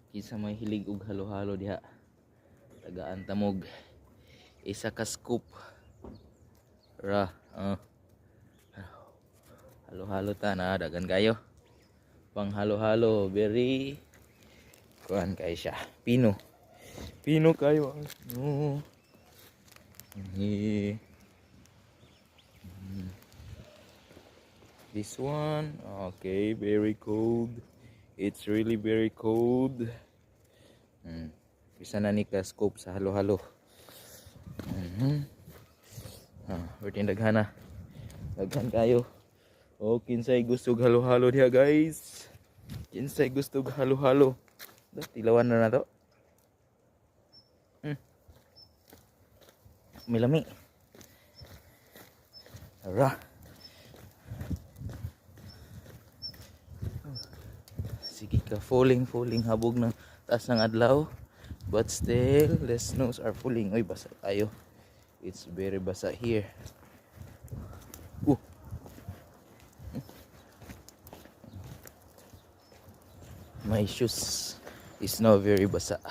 Kisa may hilig og halo-halo diha. Tagaan tamog isa ka scoop. Ra, halo-halo ta na dagan kayo. Pang halo-halo, very kuan kay siya. Pino. Pino kayo. No. This one, okay, very cold. It's really very cold. Isa na ni ka scoop sa halo-halo. Berarti daghan na. Daghan kayo. Oh, kinsay gusto halo-halo diha, guys. Kinsay gusto halo-halo. Tilawan na to. Milami. Ara. Sige ka, falling habog ng taas ng adlaw. But still, the snows are falling. Uy, basa tayo. It's very basa here. My shoes is now very basa.